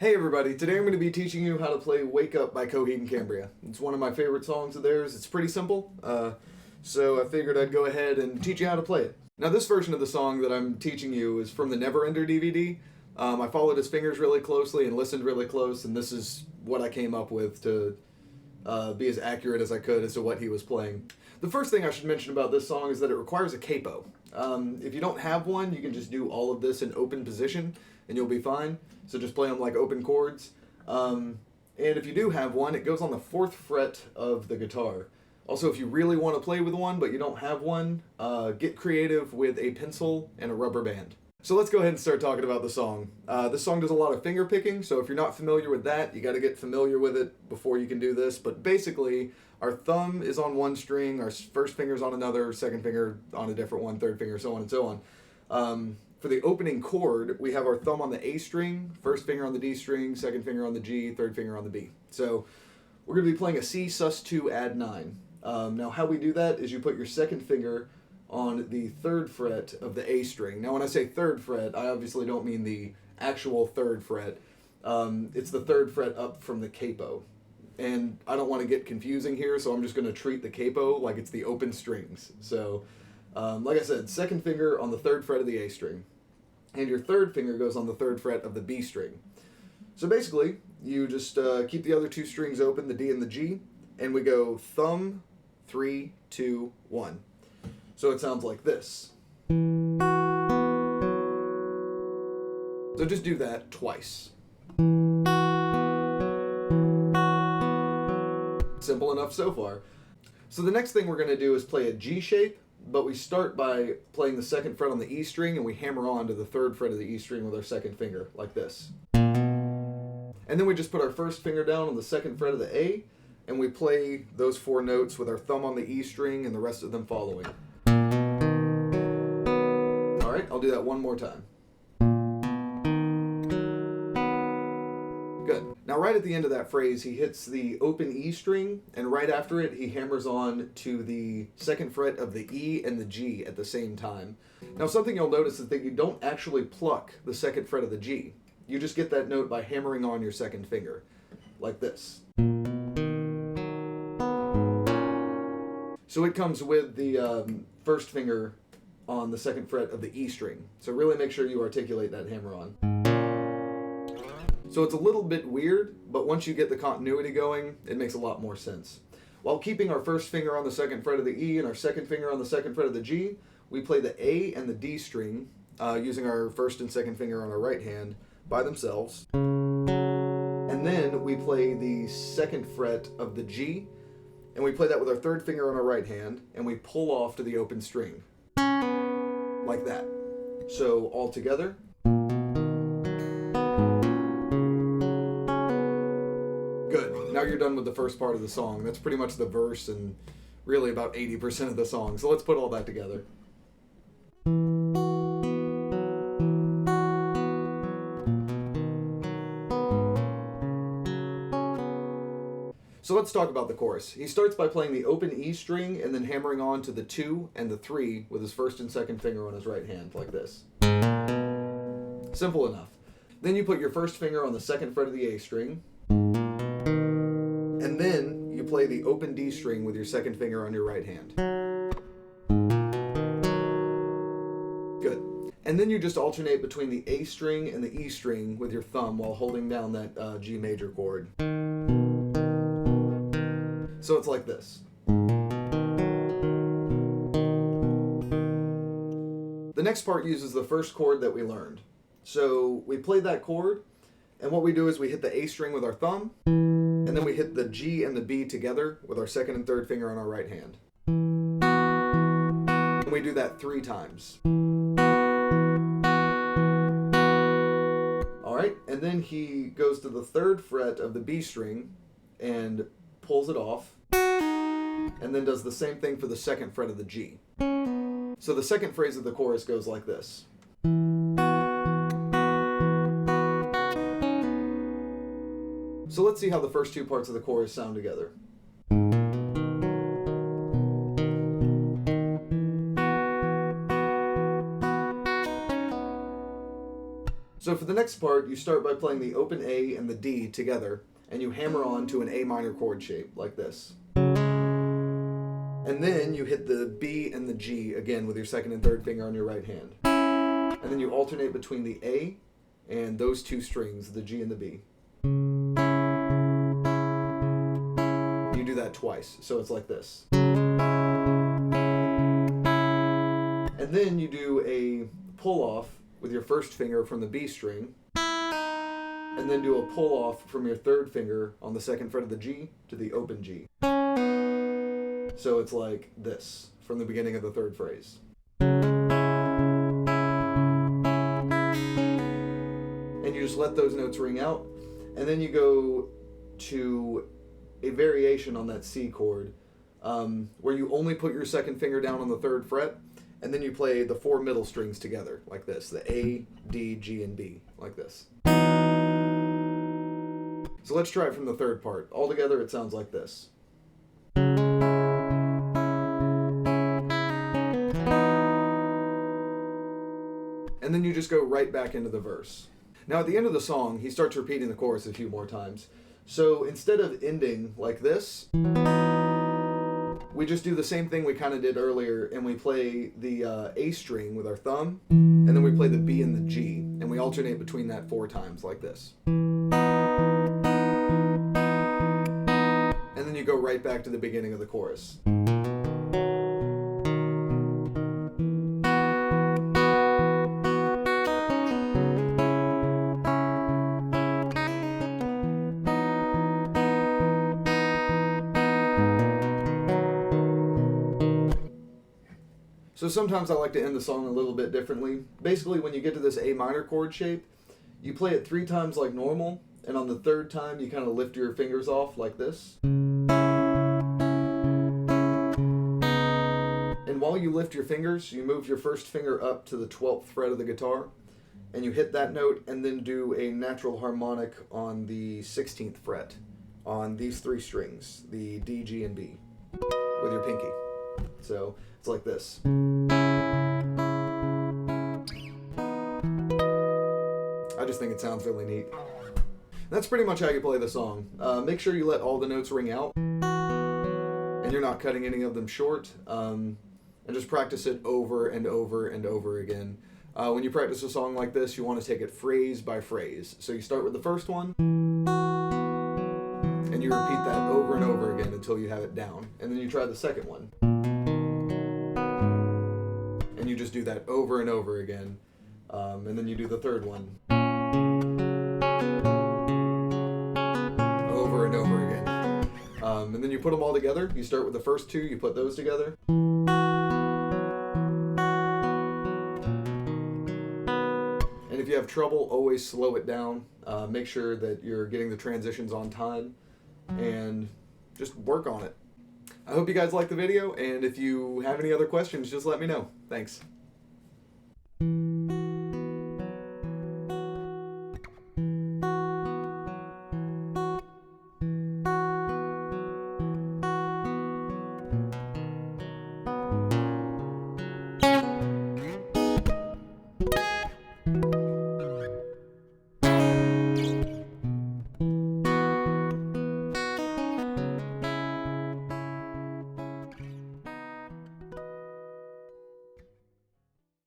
Hey everybody, today I'm going to be teaching you how to play Wake Up by Coheed and Cambria. It's one of my favorite songs of theirs. It's pretty simple, so I figured I'd go ahead and teach you how to play it. Now this version of the song that I'm teaching you is from the Never Ender DVD. I followed his fingers really closely and listened really close, and this is what I came up with to be as accurate as I could as to what he was playing. The first thing I should mention about this song is that it requires a capo. If you don't have one, you can just do all of this in open position and you'll be fine. So just play them like open chords. And if you do have one, it goes on the 4th fret of the guitar. Also, if you really want to play with one but you don't have one, get creative with a pencil and a rubber band. So let's go ahead and start talking about the song. This song does a lot of finger picking, so if you're not familiar with that, you got to get familiar with it before you can do this. But basically, our thumb is on one string, our first finger's on another, second finger on a different one, third finger, so on and so on. For the opening chord, we have our thumb on the A string, first finger on the D string, second finger on the G, third finger on the B. So we're going to be playing a C sus2 add 9. Now how we do that is you put your second finger on the 3rd fret of the A string. Now when I say 3rd fret, I obviously don't mean the actual 3rd fret. It's the 3rd fret up from the capo. And I don't want to get confusing here, so I'm just going to treat the capo like it's the open strings. So, like I said, second finger on the 3rd fret of the A string. And your 3rd finger goes on the 3rd fret of the B string. So basically, you just keep the other two strings open, the D and the G, and we go thumb, 3, 2, 1. So it sounds like this. So just do that twice. Simple enough so far. So the next thing we're going to do is play a G shape, but we start by playing the 2nd fret on the E string and we hammer on to the 3rd fret of the E string with our 2nd finger, like this. And then we just put our 1st finger down on the 2nd fret of the A and we play those 4 notes with our thumb on the E string and the rest of them following. Alright, I'll do that one more time. Good. Now right at the end of that phrase, he hits the open E string, and right after it, he hammers on to the 2nd fret of the E and the G at the same time. Now something you'll notice is that you don't actually pluck the 2nd fret of the G. You just get that note by hammering on your 2nd finger, like this. So it comes with the 1st finger on the 2nd fret of the E string. So really make sure you articulate that hammer on. So it's a little bit weird, but once you get the continuity going, it makes a lot more sense. While keeping our 1st finger on the 2nd fret of the E and our 2nd finger on the 2nd fret of the G, we play the A and the D string using our 1st and 2nd finger on our right hand by themselves. And then we play the 2nd fret of the G, and we play that with our 3rd finger on our right hand, and we pull off to the open string. Like that. So all together. Good. Now you're done with the first part of the song. That's pretty much the verse and really about 80% of the song. So let's put all that together. So let's talk about the chorus. He starts by playing the open E string and then hammering on to the 2 and the 3 with his 1st and 2nd finger on his right hand, like this. Simple enough. Then you put your 1st finger on the 2nd fret of the A string, and then you play the open D string with your 2nd finger on your right hand. Good. And then you just alternate between the A string and the E string with your thumb while holding down that G major chord. So it's like this. The next part uses the 1st chord that we learned. So we play that chord, and what we do is we hit the A string with our thumb, and then we hit the G and the B together with our 2nd and 3rd finger on our right hand. And we do that 3 times. Alright, and then he goes to the 3rd fret of the B string and pulls it off, and then does the same thing for the 2nd fret of the G. So the second phrase of the chorus goes like this. So let's see how the first 2 parts of the chorus sound together. So for the next part, you start by playing the open A and the D together, and you hammer on to an A minor chord shape, like this. And then you hit the B and the G again with your second and third finger on your right hand. And then you alternate between the A and those two strings, the G and the B. You do that twice, so it's like this. And then you do a pull off with your first finger from the B string, and then do a pull off from your third finger on the second fret of the G to the open G. So it's like this from the beginning of the third phrase. And you just let those notes ring out, and then you go to a variation on that C chord, where you only put your second finger down on the third fret, and then you play the four middle strings together, like this, the A, D, G, and B, like this. So let's try it from the third part. All together it sounds like this. And then you just go right back into the verse. Now at the end of the song, he starts repeating the chorus a few more times. So instead of ending like this, we just do the same thing we kind of did earlier, and we play the A string with our thumb, and then we play the B and the G, and we alternate between that 4 times like this. And then you go right back to the beginning of the chorus. So sometimes I like to end the song a little bit differently. Basically, when you get to this A minor chord shape, you play it 3 times like normal, and on the third time you kind of lift your fingers off like this. And while you lift your fingers, you move your first finger up to the 12th fret of the guitar, and you hit that note, and then do a natural harmonic on the 16th fret on these 3 strings, the D, G, and B, with your pinky. So it's like this. I just think it sounds really neat. That's pretty much how you play the song. Make sure you let all the notes ring out, and you're not cutting any of them short, and just practice it over and over and over again. When you practice a song like this, you want to take it phrase by phrase. So you start with the first one, and you repeat that over and over again until you have it down. And then you try the second one, and you just do that over and over again. And then you do the third one, over and over again. And then you put them all together. You start with the first 2, you put those together. And if you have trouble, always slow it down. Make sure that you're getting the transitions on time, and just work on it. I hope you guys liked the video, and if you have any other questions, just let me know. Thanks.